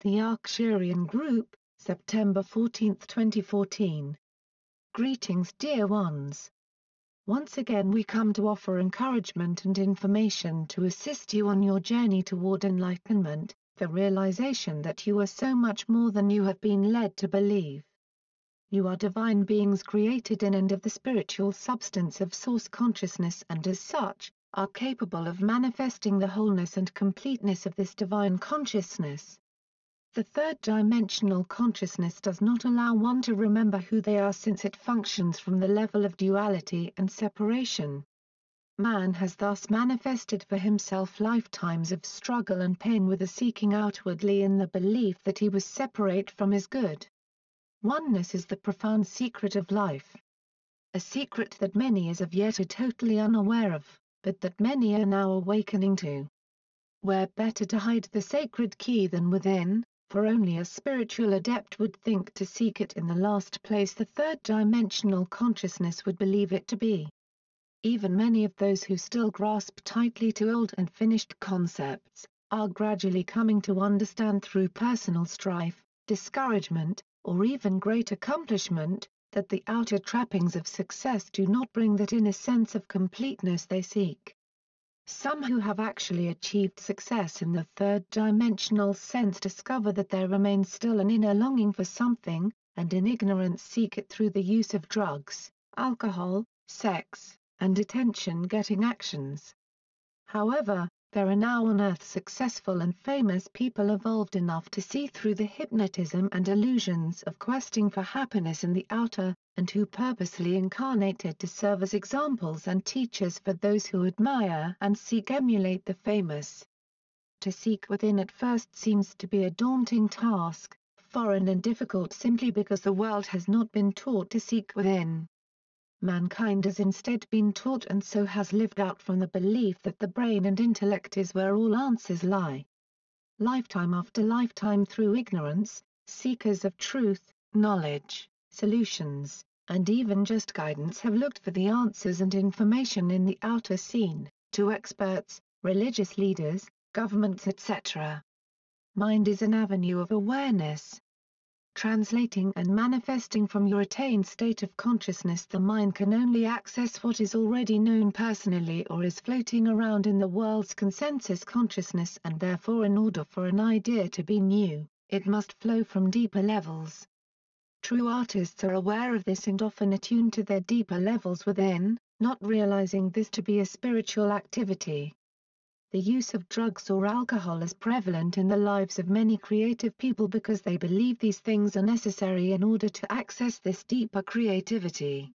The Arcturian Group, September 14, 2014. Greetings, dear ones. Once again we come to offer encouragement and information to assist you on your journey toward enlightenment, the realization that you are so much more than you have been led to believe. You are divine beings created in and of the spiritual substance of source consciousness, and as such, are capable of manifesting the wholeness and completeness of this divine consciousness. The third-dimensional consciousness does not allow one to remember who they are, since it functions from the level of duality and separation. Man has thus manifested for himself lifetimes of struggle and pain with a seeking outwardly in the belief that he was separate from his good. Oneness is the profound secret of life. A secret that many as of yet are totally unaware of, but that many are now awakening to. Where better to hide the sacred key than within? For only a spiritual adept would think to seek it in the last place the third-dimensional consciousness would believe it to be. Even many of those who still grasp tightly to old and finished concepts, are gradually coming to understand through personal strife, discouragement, or even great accomplishment, that the outer trappings of success do not bring that inner sense of completeness they seek. Some who have actually achieved success in the third-dimensional sense discover that there remains still an inner longing for something, and in ignorance seek it through the use of drugs, alcohol, sex, and attention-getting actions. However, there are now on Earth successful and famous people evolved enough to see through the hypnotism and illusions of questing for happiness in the outer, and who purposely incarnated to serve as examples and teachers for those who admire and emulate the famous. To seek within at first seems to be a daunting task, foreign and difficult simply because the world has not been taught to seek within. Mankind has instead been taught, and so has lived out from the belief that the brain and intellect is where all answers lie. Lifetime after lifetime through ignorance, seekers of truth, knowledge, solutions, and even just guidance have looked for the answers and information in the outer scene, to experts, religious leaders, governments, etc. Mind is an avenue of awareness. Translating and manifesting from your attained state of consciousness, the mind can only access what is already known personally or is floating around in the world's consensus consciousness, and therefore in order for an idea to be new, it must flow from deeper levels. True artists are aware of this and often attune to their deeper levels within, not realizing this to be a spiritual activity. The use of drugs or alcohol is prevalent in the lives of many creative people because they believe these things are necessary in order to access this deeper creativity.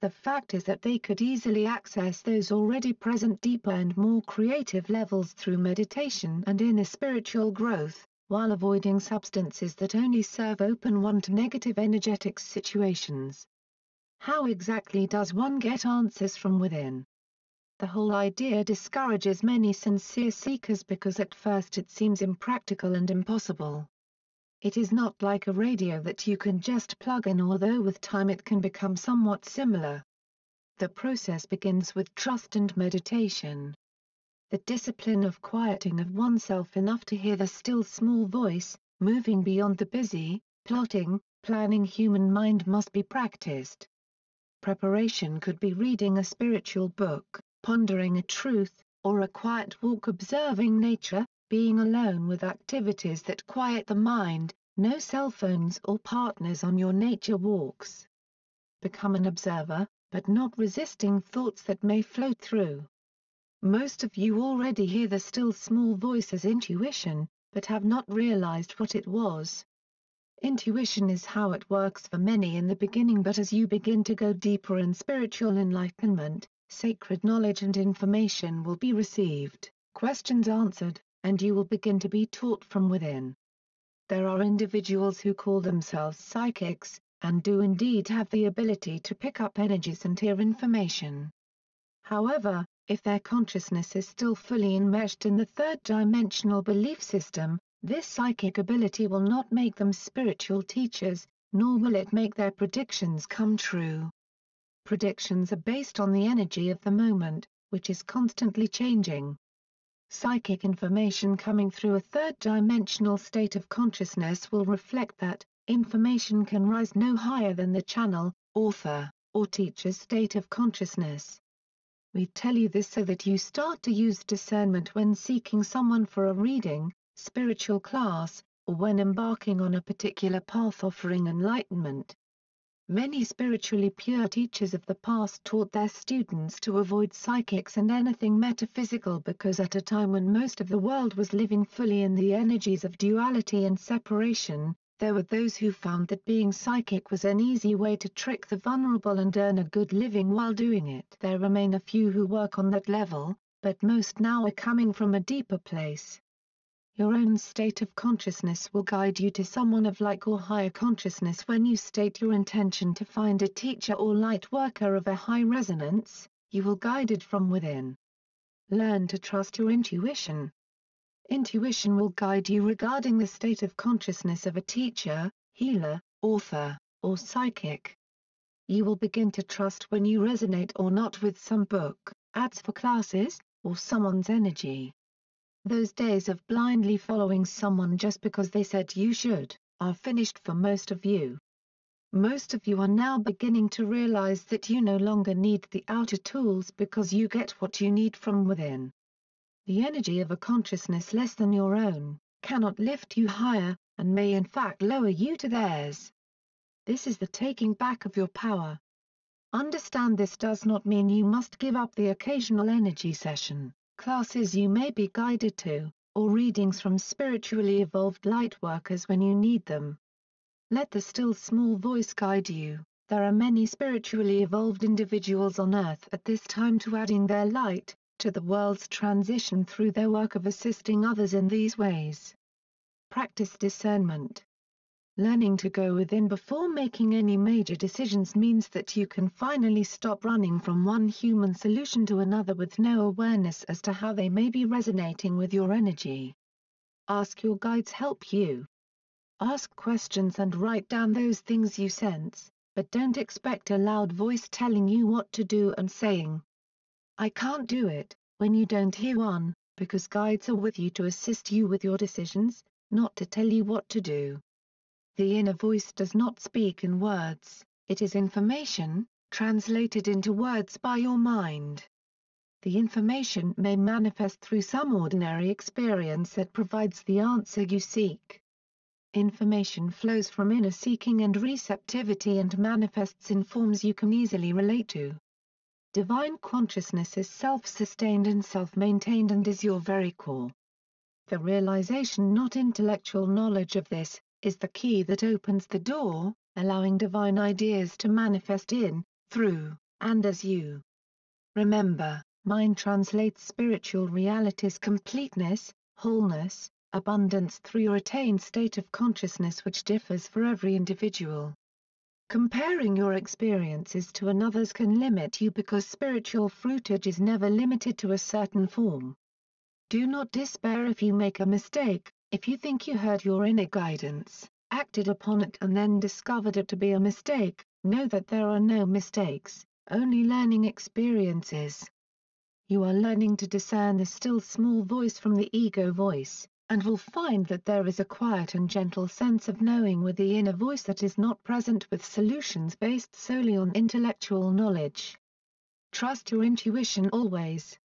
The fact is that they could easily access those already present deeper and more creative levels through meditation and inner spiritual growth, while avoiding substances that only serve open one to negative energetic situations. How exactly does one get answers from within? The whole idea discourages many sincere seekers because at first it seems impractical and impossible. It is not like a radio that you can just plug in, although with time it can become somewhat similar. The process begins with trust and meditation. The discipline of quieting of oneself enough to hear the still small voice, moving beyond the busy, plotting, planning human mind must be practiced. Preparation could be reading a spiritual book, pondering a truth, or a quiet walk observing nature, being alone with activities that quiet the mind, no cell phones or partners on your nature walks. Become an observer, but not resisting thoughts that may float through. Most of you already hear the still small voice as intuition, but have not realized what it was. Intuition is how it works for many in the beginning, but as you begin to go deeper in spiritual enlightenment, sacred knowledge and information will be received, questions answered, and you will begin to be taught from within. There are individuals who call themselves psychics, and do indeed have the ability to pick up energies and hear information. However, if their consciousness is still fully enmeshed in the third-dimensional belief system, this psychic ability will not make them spiritual teachers, nor will it make their predictions come true. Predictions are based on the energy of the moment, which is constantly changing. Psychic information coming through a third-dimensional state of consciousness will reflect that information can rise no higher than the channel, author, or teacher's state of consciousness. We tell you this so that you start to use discernment when seeking someone for a reading, spiritual class, or when embarking on a particular path offering enlightenment. Many spiritually pure teachers of the past taught their students to avoid psychics and anything metaphysical because at a time when most of the world was living fully in the energies of duality and separation, there were those who found that being psychic was an easy way to trick the vulnerable and earn a good living while doing it. There remain a few who work on that level, but most now are coming from a deeper place. Your own state of consciousness will guide you to someone of like or higher consciousness when you state your intention to find a teacher or light worker of a high resonance. You will guide it from within. Learn to trust your intuition. Intuition will guide you regarding the state of consciousness of a teacher, healer, author, or psychic. You will begin to trust when you resonate or not with some book, ads for classes, or someone's energy. Those days of blindly following someone just because they said you should, are finished for most of you. Most of you are now beginning to realize that you no longer need the outer tools because you get what you need from within. The energy of a consciousness less than your own, cannot lift you higher, and may in fact lower you to theirs. This is the taking back of your power. Understand this does not mean you must give up the occasional energy session, classes you may be guided to, or readings from spiritually evolved lightworkers when you need them. Let the still small voice guide you. There are many spiritually evolved individuals on Earth at this time to adding their light to the world's transition through their work of assisting others in these ways. Practice discernment. Learning to go within before making any major decisions means that you can finally stop running from one human solution to another with no awareness as to how they may be resonating with your energy. Ask your guides help you. Ask questions and write down those things you sense, but don't expect a loud voice telling you what to do and saying, "I can't do it," when you don't hear one, because guides are with you to assist you with your decisions, not to tell you what to do. The inner voice does not speak in words, it is information, translated into words by your mind. The information may manifest through some ordinary experience that provides the answer you seek. Information flows from inner seeking and receptivity and manifests in forms you can easily relate to. Divine consciousness is self-sustained and self-maintained and is your very core. The realization, not intellectual knowledge of this, is the key that opens the door, allowing divine ideas to manifest in, through, and as you. Remember, mind translates spiritual realities completeness, wholeness, abundance through your attained state of consciousness which differs for every individual. Comparing your experiences to another's can limit you because spiritual fruitage is never limited to a certain form. Do not despair if you make a mistake. If you think you heard your inner guidance, acted upon it and then discovered it to be a mistake, know that there are no mistakes, only learning experiences. You are learning to discern the still small voice from the ego voice, and will find that there is a quiet and gentle sense of knowing with the inner voice that is not present with solutions based solely on intellectual knowledge. Trust your intuition always.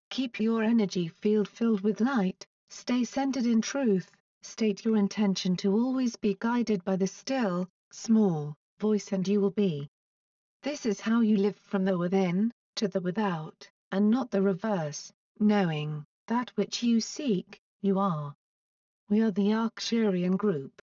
Keep your energy field filled with light, stay centered in truth, state your intention to always be guided by the still, small, voice and you will be. This is how you live from the within, to the without, and not the reverse, knowing, that which you seek, you are. We are the Arcturian group.